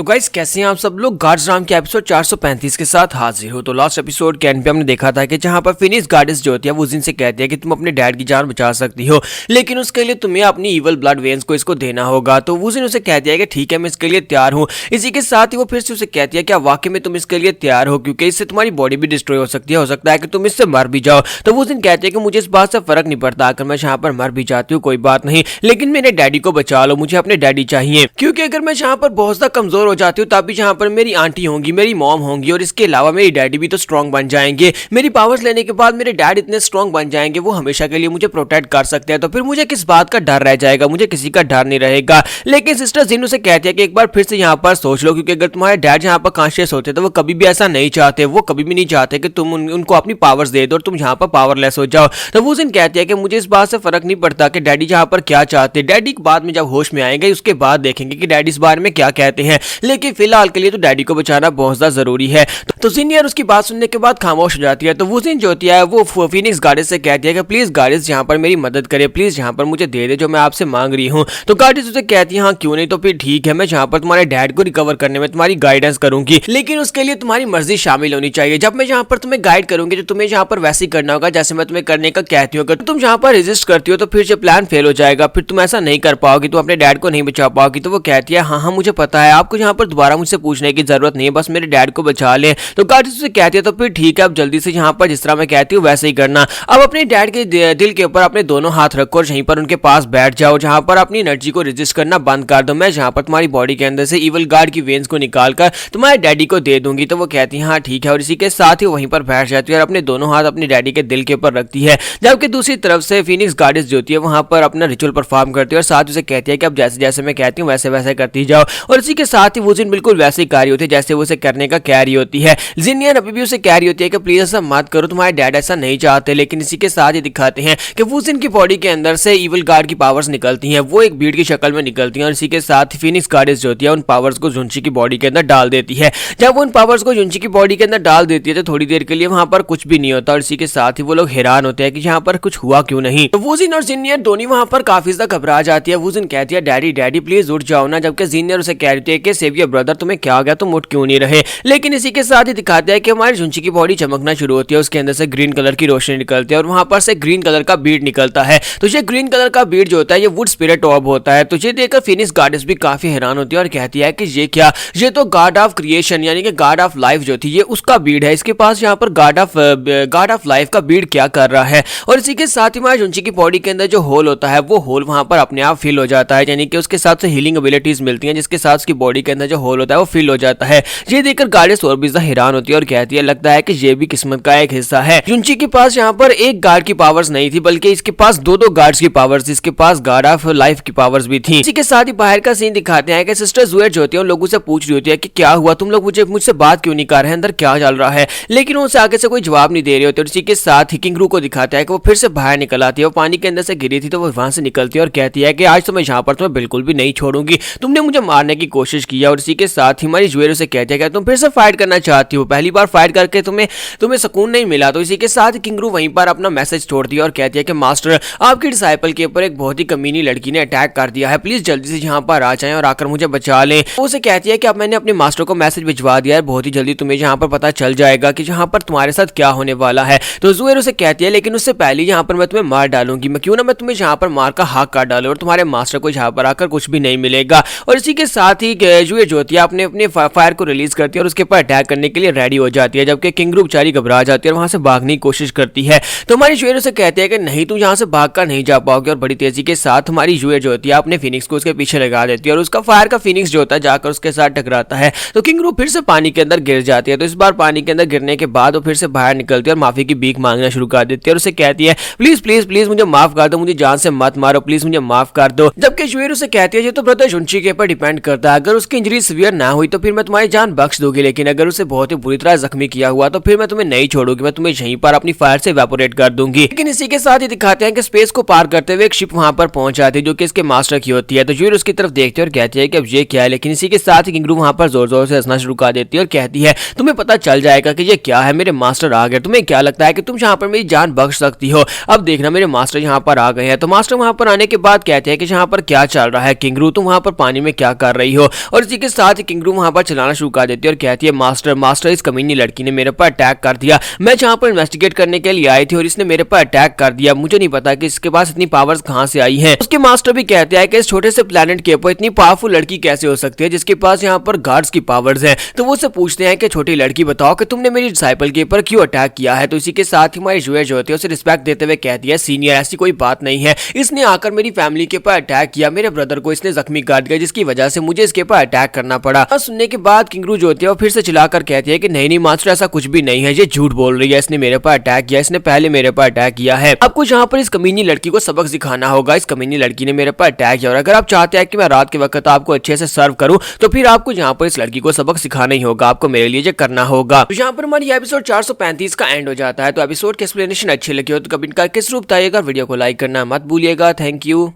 तो गाइस कैसे हैं आप सब लोग। गार्ड्स राम के एपिसोड 435 के साथ हाजिर हो। तो लास्ट एपिसोड के एंड पे हमने देखा था कि जहां पर फिनिक्स गार्डियंस जो होती है वो जिन से कहती है कि तुम अपने डैड की जान बचा सकती हो, लेकिन उसके लिए तुम्हें अपनी इवल ब्लड वेन्स को इसको देना होगा। तो वुजिन उसे कहती है कि ठीक है मैं इसके लिए तैयार हूँ। इसी के साथ ही वो फिर से उसे कहती है कि वाकई में तुम इसके लिए तैयार हो, क्योंकि इससे तुम्हारी बॉडी भी डिस्ट्रॉय हो सकती है, हो सकता है कि तुम इससे मर भी जाओ। तो वुजिन कहती है कि मुझे इस बात से फर्क नहीं पड़ता, अगर मैं यहाँ पर मर भी जाती हूँ कोई बात नहीं, लेकिन मेरे डैडी को बचा लो, मुझे अपने डैडी चाहिए। क्योंकि अगर मैं यहाँ पर बहुत ज्यादा कमजोर हो जाती हूँ तब भी यहाँ पर मेरी आंटी होंगी, मेरी मॉम होंगी, और इसके अलावा मेरी डैडी भी तो स्ट्रॉन्ग बन जाएंगे। मेरी पावर्स लेने के बाद मेरे डैड इतने स्ट्रॉन्ग बन जाएंगे, वो हमेशा के लिए मुझे प्रोटेक्ट कर सकते हैं। तो फिर मुझे किस बात का डर रह जाएगा, मुझे किसी का डर नहीं रहेगा। लेकिन सिस्टर जिन उसे कहती है कि एक बार फिर से यहाँ पर सोच लो, क्योंकि अगर तुम्हारे डैड यहाँ पर कॉन्शियस होते तो वो कभी भी ऐसा नहीं चाहते, वो कभी भी नहीं चाहते कि तुम उनको अपनी पावर्स दे दो और तुम यहाँ पर पावरलेस हो जाओ। तो वो जिन कहती है कि मुझे इस बात से फर्क नहीं पड़ता कि डैडी यहाँ पर क्या चाहते, डैडी बाद में जब होश में आएंगे उसके बाद देखेंगे कि डैडी इस बारे में क्या कहते हैं, लेकिन फिलहाल के लिए तो डैडी को बचाना बहुत ज्यादा जरूरी है। तो सीनियर उसकी बात सुनने के बाद खामोश हो जाती है। तो वो जिन जो होती है वो फिनिक्स गार्डियंस से कहती है कि प्लीज गार्डियंस यहाँ पर मेरी मदद करे, प्लीज यहाँ पर मुझे दे दे जो मैं आपसे मांग रही हूँ। तो गार्डियंस उसे कहती है हाँ क्यों नहीं, तो फिर ठीक है मैं यहाँ पर तुम्हारे डैड को रिकवर करने में तुम्हारी गाइडेंस करूंगी, लेकिन उसके लिए तुम्हारी मर्जी शामिल होनी चाहिए। जब मैं यहाँ पर तुम्हें गाइड करूंगी तो तुम्हें यहाँ पर वैसे ही करना होगा जैसे मैं तुम्हें करने का कहती हूँ। अगर तुम यहाँ पर रेजिस्ट करती हो तो फिर से प्लान फेल हो जाएगा, फिर तुम ऐसा नहीं कर पाओगी, तुम अपने डैड को नहीं बचा पाओगी। तो वो कहती है हाँ हाँ मुझे पता है, आपको यहाँ पर दोबारा मुझसे पूछने की जरूरत नहीं है, बस मेरे डैड को बचा ले। तो गार्डियंस उसे कहती है तो फिर ठीक है, अब जल्दी से यहाँ पर जिस तरह मैं कहती हूँ वैसे ही करना। अब अपने डैड के दिल के ऊपर अपने दोनों हाथ रखो और यहीं पर उनके पास बैठ जाओ, जहाँ पर अपनी एनर्जी को रेजिस्ट करना बंद कर दो। मैं यहाँ पर तुम्हारी बॉडी के अंदर से इवल गार्ड की वेन्स को निकाल कर तुम्हारे डैडी को दे दूंगी। तो वो कहती है हाँ ठीक है, और इसी के साथ ही वहीं पर बैठ जाती है और अपने दोनों हाथ अपने डैडी के दिल के ऊपर रखती है। जबकि दूसरी तरफ से फिनिक्स गार्डियंस जो होती है वहां पर अपना रिचुअल परफॉर्म करती है और साथ उसे कहती है कि अब जैसे जैसे मैं कहती हूँ वैसे वैसे करती जाओ। और इसी के साथ ही वो जिन बिल्कुल वैसे ही कह रही होती है जैसे वो उसे करने का कह रही होती है। जिनियन अभी भी उसे कह रही होती है कि प्लीज ऐसा मत करो, तुम्हारे डैड ऐसा नहीं चाहते, लेकिन इसी के साथ ही दिखाते हैं कि वो जिन की बॉडी के अंदर से इविल गार्ड की पावर्स निकलती हैं, वो एक भीड़ की शक्ल में निकलती हैं, और इसी के साथ ही फिनिक्स गार्डियंस जो होती है उन पावर्स को जुंची की बॉडी के अंदर डाल देती है। जब वो उन पावर्स को जुंची की बॉडी के अंदर डाल देती है तो थोड़ी देर के लिए वहां पर कुछ भी नहीं होता, और इसी के साथ ही वो लोग हैरान होते हैं कि यहाँ पर कुछ हुआ क्यों नहीं। तो वुजिन और जिनियर दोनों वहां पर काफी ज्यादा घबरा जाती है। वुजिन कहती है डैडी डैडी प्लीज उठ जाओ ना, जबकि जिनियर उसे कह रही है कि सेवियर ब्रदर तुम्हें क्या हो गया, तुम उठ क्यों नहीं रहे। लेकिन इसी के साथ ही दिखाते हैं कि हमारी जुंची की बॉडी चमकना शुरू होती है, उसके अंदर से ग्रीन कलर की रोशनी निकलती है और वहां पर से ग्रीन कलर का बीड निकलता है। तो ये ग्रीन कलर का बीड जो होता है ये वुड स्पिरिट ऑर्ब होता है। तो ये देखकर फिनिक्स गार्डियंस भी काफी हैरान होती है और कहती है कि ये क्या, ये तो गॉड ऑफ क्रिएशन यानी कि गॉड ऑफ लाइफ जो थी ये उसका बीड है, इसके पास यहाँ पर गॉड ऑफ लाइफ का बीड क्या कर रहा है। और इसी के साथ ही हमारी जुंची की बॉडी के अंदर जो होल होता है वो होल वहां पर अपने आप फिल हो जाता है, यानी कि उसके साथ से हीलिंग एबिलिटीज मिलती हैं, जिसके साथ उसकी बॉडी के अंदर जो होल होता है वो फिल हो जाता है। ये देखकर गार्डियंस और भी ज्यादा हैरान होती है और कहती है लगता है कि ये भी किस्मत का एक हिस्सा है। जुंची के पास यहाँ पर एक गार्ड की पावर्स नहीं थी, बल्कि इसके पास दो दो गार्ड्स की पावर्स थी, इसके पास गॉड ऑफ लाइफ की पावर्स भी थी। इसी के साथ ही बाहर का सीन दिखाते हैं कि सिस्टर जुएट जो होती है उन लोगों से पूछ रही होती है कि क्या हुआ, तुम लोग मुझसे बात क्यों नहीं कर रहे हैं, अंदर क्या चल रहा है, लेकिन उनसे आगे से कोई जवाब नहीं दे रहे होते। और इसी के साथ ही किंगरू को दिखाता है कि वो फिर से बाहर निकल आती है, वो पानी के अंदर से गिरी थी तो वो वहां से निकलती है और कहती है कि आज तो मैं यहाँ पर तुम्हें बिल्कुल भी नहीं छोड़ूंगी, तुमने मुझे मारने की कोशिश की है। और इसी के साथ ही हमारी जुएट उसे कहती है कि तुम फिर से फाइट करना चाहती हो, पहली बार फाइट करके तुम्हें सुकून नहीं मिला। तो इसी के साथ किंगरू वहीं पर अपना मैसेज छोड़ती है और कहती है कि मास्टर आपकी डिसाइपल के ऊपर एक बहुत ही कमीनी लड़की ने अटैक कर दिया है, प्लीज जल्दी से यहाँ पर आ जाएं और आकर मुझे बचा लें। वो उसे कहती है कि अब मैंने अपने मास्टर को मैसेज भिजवा दिया है, बहुत ही जल्दी तुम्हें यहाँ पर पता चल जाएगा कि यहाँ पर तुम्हारे साथ क्या होने वाला है। तो जुएर उसे कहती है लेकिन उससे पहले यहाँ पर मैं तुम्हें मार डालूंगी, मैं क्यों ना मैं तुम्हें यहाँ पर मार का हाथ काट डालूं और तुम्हारे मास्टर को यहाँ पर आकर कुछ भी नहीं मिलेगा। और इसी के साथ ही जुएर जो होती है अपने फायर को रिलीज करती है और उसके ऊपर अटैक करने के लिए रेडी हो जाती है, जबकि किंगरू बेचारी घबरा जाती है और वहां से भागने की कोशिश करती है। तो हमारी जुएर उसे कहते हैं कि नहीं तुम यहाँ से भागकर नहीं जा पाओगे, और बड़ी तेजी के साथ हमारी जुएर जो होती है अपने फिनिक्स को उसके पीछे लगा देती है और उसका फायर का फिनिक्स जो होता है जाकर उसके साथ टकराता है। तो किंगरू फिर से पानी के अंदर गिर जाती है। तो इस बार पानी के अंदर गिरने के बाद वो फिर से बाहर निकलती है और माफी की भीख मांगना शुरू कर देती है और उसे कहती है प्लीज प्लीज प्लीज मुझे माफ कर दो, मुझे जान से मत मारो, प्लीज मुझे माफ कर दो। जबकि जुएर उसे कहती है ये तो ब्रदर जुंची के ऊपर डिपेंड करता है, अगर उसकी इंजरी सीवियर ना हुई तो फिर मैं तुम्हारी जान बख्श दूंगी, लेकिन अगर उसे बहुत ही बुरी तरह जख्मी किया हुआ तो फिर मैं तुम्हें नहीं छोड़ूंगी, मैं तुम्हें यहीं पर अपनी फायर से इवेपोरेट कर दूंगी। लेकिन इसी के साथ ही दिखाते हैं कि स्पेस को पार करते हुए एक शिप वहां पर पहुंच जाती है जो कि इसके मास्टर की होती है। तो जुएर उसकी तरफ देखती है और कहती है कि अब ये क्या है, लेकिन इसी के साथ ही किंगरू वहां पर जोर जोर से हंसना शुरू कर देती है और कहती है तुम्हें पता चल जाएगा कि ये क्या है, मेरे मास्टर आ गए, तुम्हें क्या लगता है कि तुम यहाँ पर मेरी जान बख्श सकती हो, अब देखना मेरे मास्टर यहाँ पर आ गए हैं। तो मास्टर वहां पर आने के बाद कहते हैं कि यहाँ पर क्या चल रहा है किंगरू, तुम वहां पर पानी में क्या कर रही हो। और और इसी के साथ ही किंगरू वहां पर चलाना शुरू कर देती है और कहती है मास्टर इस कमीनी लड़की ने मेरे पर अटैक कर दिया। मैं जहाँ पर इन्वेस्टिगेट करने के लिए आई थी और इसने मेरे पर अटैक कर दिया। मुझे नहीं पता कि इसके पास इतनी पावर्स कहाँ से आई हैं। उसके मास्टर भी कहते हैं कि इस छोटे से प्लेनेट के ऊपर इतनी पावरफुल लड़की कैसे हो सकती है जिसके पास यहाँ पर गार्ड्स की पावर्स हैं। तो वो उससे पूछते हैं कि छोटी लड़की बताओ कि तुमने मेरी डिसाइपल के ऊपर क्यों अटैक किया है। तो इसी के साथ ही हमारी जुए जो होती है उसे रिस्पेक्ट देते हुए कहती है सीनियर ऐसी कोई बात नहीं है, इसने आकर मेरी फैमिली के ऊपर अटैक किया, मेरे ब्रदर को इसने जख्मी कर दिया जिसकी वजह से मुझे इसके ऊपर अटैक करना पड़ा। सुनने के बाद किंगरू जो होती है वो फिर से चिल्लाकर कहती है कि नहीं मास्टर ऐसा कुछ भी नहीं है, ये झूठ बोल रही है, इसने मेरे पर अटैक किया, इसने पहले मेरे पर अटैक किया है। आपको यहाँ पर इस कमीनी लड़की को सबक सिखाना होगा। इस कमीनी लड़की ने मेरे पर अटैक किया और अगर आप चाहते हैं कि मैं रात के वक्त आपको अच्छे से सर्व करूं तो फिर आपको यहाँ पर इस लड़की को सबक सिखाना ही होगा, आपको मेरे लिए ये करना होगा। तो यहाँ पर हमारी एपिसोड 435 का एंड हो जाता है। तो एपिसोड की एक्सप्लेनेशन अच्छी लगी हो तो कमेंट करके जरूर बताइएगा, वीडियो को लाइक करना मत भूलिएगा। Thank you.